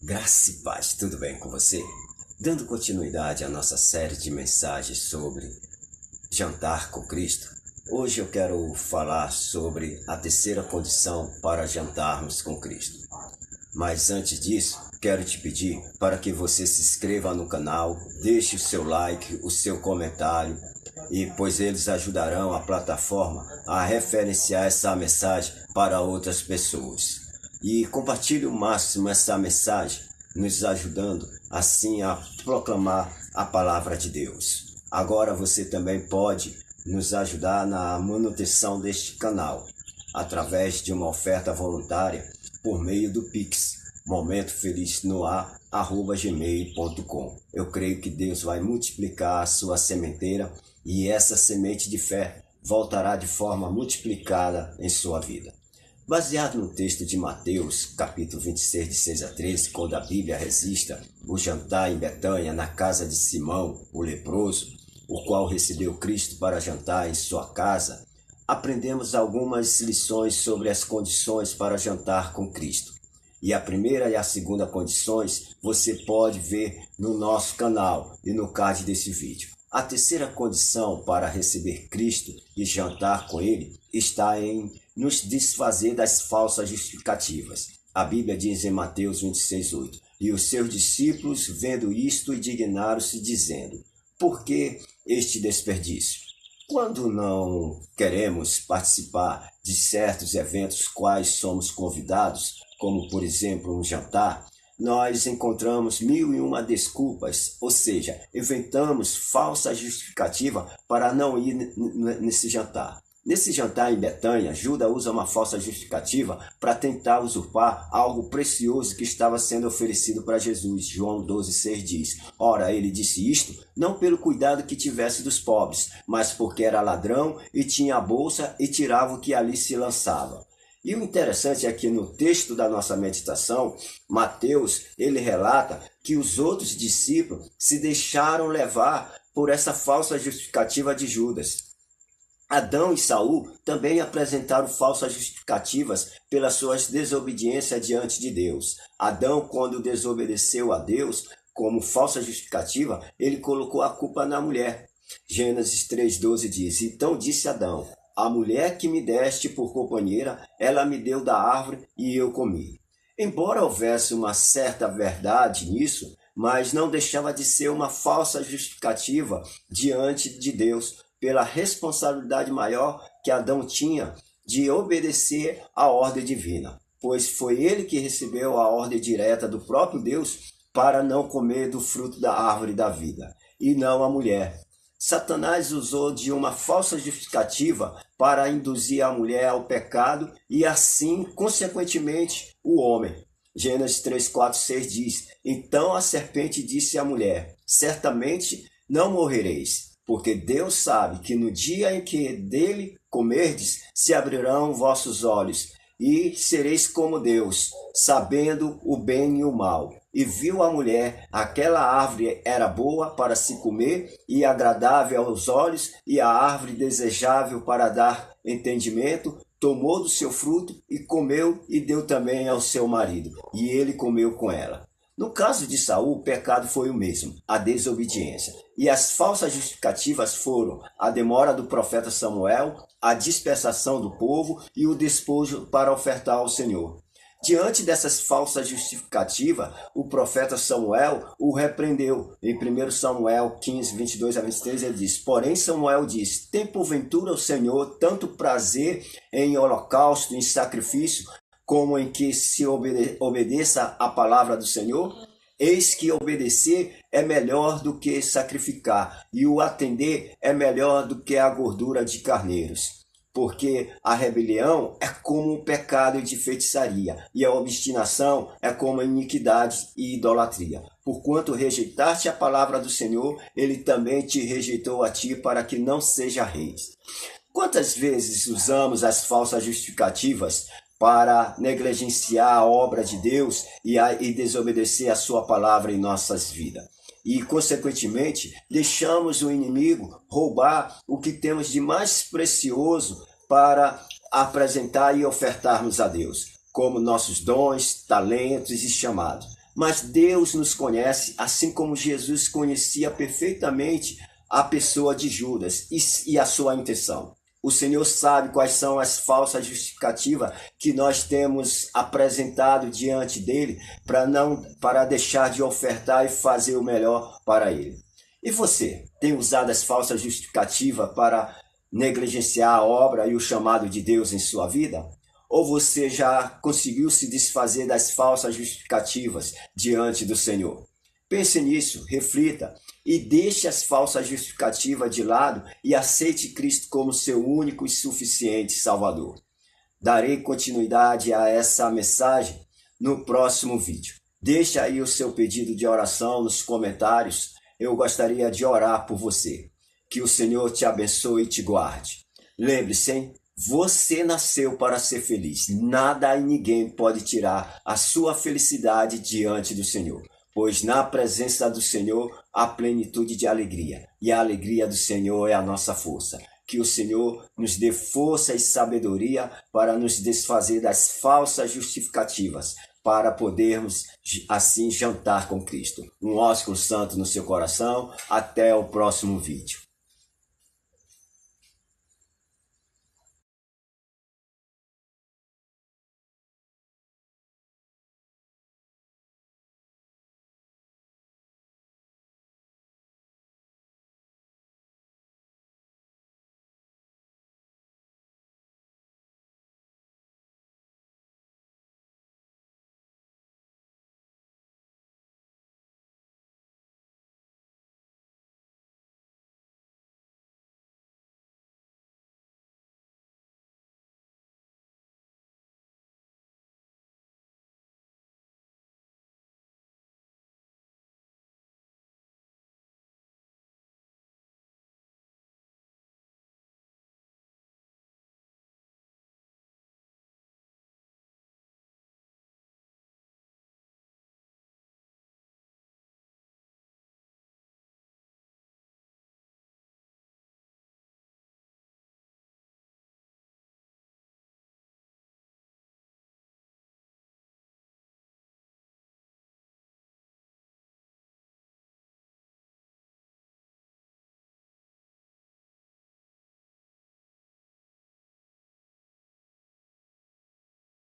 Graça e paz, tudo bem com você? Dando continuidade à nossa série de mensagens sobre jantar com Cristo, hoje eu quero falar sobre a terceira condição para jantarmos com Cristo. Mas antes disso, quero te pedir para que você se inscreva no canal, deixe o seu like, o seu comentário, pois eles ajudarão a plataforma a referenciar essa mensagem para outras pessoas. E compartilhe o máximo essa mensagem, nos ajudando assim a proclamar a palavra de Deus. Agora você também pode nos ajudar na manutenção deste canal, através de uma oferta voluntária por meio do Pix, momentofeliznoar@gmail.com. Eu creio que Deus vai multiplicar a sua sementeira e essa semente de fé voltará de forma multiplicada em sua vida. Baseado no texto de Mateus, capítulo 26, de 6 a 13, quando a Bíblia registra o jantar em Betânia, na casa de Simão, o leproso, o qual recebeu Cristo para jantar em sua casa, aprendemos algumas lições sobre as condições para jantar com Cristo. E a primeira e a segunda condições você pode ver no nosso canal e no card desse vídeo. A terceira condição para receber Cristo e jantar com Ele está em nos desfazer das falsas justificativas. A Bíblia diz em Mateus 26:8: E os seus discípulos, vendo isto, indignaram-se, dizendo: Por que este desperdício? Quando não queremos participar de certos eventos quais somos convidados, como por exemplo um jantar, nós encontramos 1001 desculpas, ou seja, inventamos falsa justificativa para não ir nesse jantar. Nesse jantar em Betânia, Judas usa uma falsa justificativa para tentar usurpar algo precioso que estava sendo oferecido para Jesus. João 12:6 diz: Ora, ele disse isto, não pelo cuidado que tivesse dos pobres, mas porque era ladrão e tinha a bolsa e tirava o que ali se lançava. E o interessante é que no texto da nossa meditação, Mateus, ele relata que os outros discípulos se deixaram levar por essa falsa justificativa de Judas. Adão e Saul também apresentaram falsas justificativas pelas suas desobediências diante de Deus. Adão, quando desobedeceu a Deus, como falsa justificativa, ele colocou a culpa na mulher. Gênesis 3:12 diz: Então disse Adão: A mulher que me deste por companheira, ela me deu da árvore e eu comi. Embora houvesse uma certa verdade nisso, mas não deixava de ser uma falsa justificativa diante de Deus, pela responsabilidade maior que Adão tinha de obedecer à ordem divina, pois foi ele que recebeu a ordem direta do próprio Deus para não comer do fruto da árvore da vida, e não a mulher. Satanás usou de uma falsa justificativa para induzir a mulher ao pecado e assim, consequentemente, o homem. Gênesis 3:4-6 diz: Então a serpente disse à mulher: Certamente não morrereis, porque Deus sabe que no dia em que dele comerdes, se abrirão vossos olhos, e sereis como Deus, sabendo o bem e o mal. E viu a mulher, aquela árvore era boa para se comer, e agradável aos olhos, e a árvore desejável para dar entendimento, tomou do seu fruto, e comeu, e deu também ao seu marido, e ele comeu com ela. No caso de Saul, o pecado foi o mesmo, a desobediência. E as falsas justificativas foram a demora do profeta Samuel, a dispersação do povo e o despojo para ofertar ao Senhor. Diante dessas falsas justificativas, o profeta Samuel o repreendeu. Em 1 Samuel 15, 22-23, ele diz: Porém Samuel diz: Tem porventura o Senhor tanto prazer em holocausto, em sacrifício, como em que se obedeça a palavra do Senhor? Eis que obedecer é melhor do que sacrificar, e o atender é melhor do que a gordura de carneiros. Porque a rebelião é como um pecado de feitiçaria, e a obstinação é como a iniquidade e idolatria. Porquanto rejeitaste a palavra do Senhor, ele também te rejeitou a ti, para que não seja reis. Quantas vezes usamos as falsas justificativas para negligenciar a obra de Deus e desobedecer a sua palavra em nossas vidas? E, consequentemente, deixamos o inimigo roubar o que temos de mais precioso para apresentar e ofertarmos a Deus, como nossos dons, talentos e chamados. Mas Deus nos conhece, assim como Jesus conhecia perfeitamente a pessoa de Judas e a sua intenção. O Senhor sabe quais são as falsas justificativas que nós temos apresentado diante dele para deixar de ofertar e fazer o melhor para ele. E você tem usado as falsas justificativas para negligenciar a obra e o chamado de Deus em sua vida? Ou você já conseguiu se desfazer das falsas justificativas diante do Senhor? Pense nisso, reflita e deixe as falsas justificativas de lado e aceite Cristo como seu único e suficiente Salvador. Darei continuidade a essa mensagem no próximo vídeo. Deixe aí o seu pedido de oração nos comentários. Eu gostaria de orar por você. Que o Senhor te abençoe e te guarde. Lembre-se, hein? Você nasceu para ser feliz. Nada e ninguém pode tirar a sua felicidade diante do Senhor. Pois na presença do Senhor há plenitude de alegria. E a alegria do Senhor é a nossa força. Que o Senhor nos dê força e sabedoria para nos desfazer das falsas justificativas, para podermos assim jantar com Cristo. Um ósculo santo no seu coração. Até o próximo vídeo.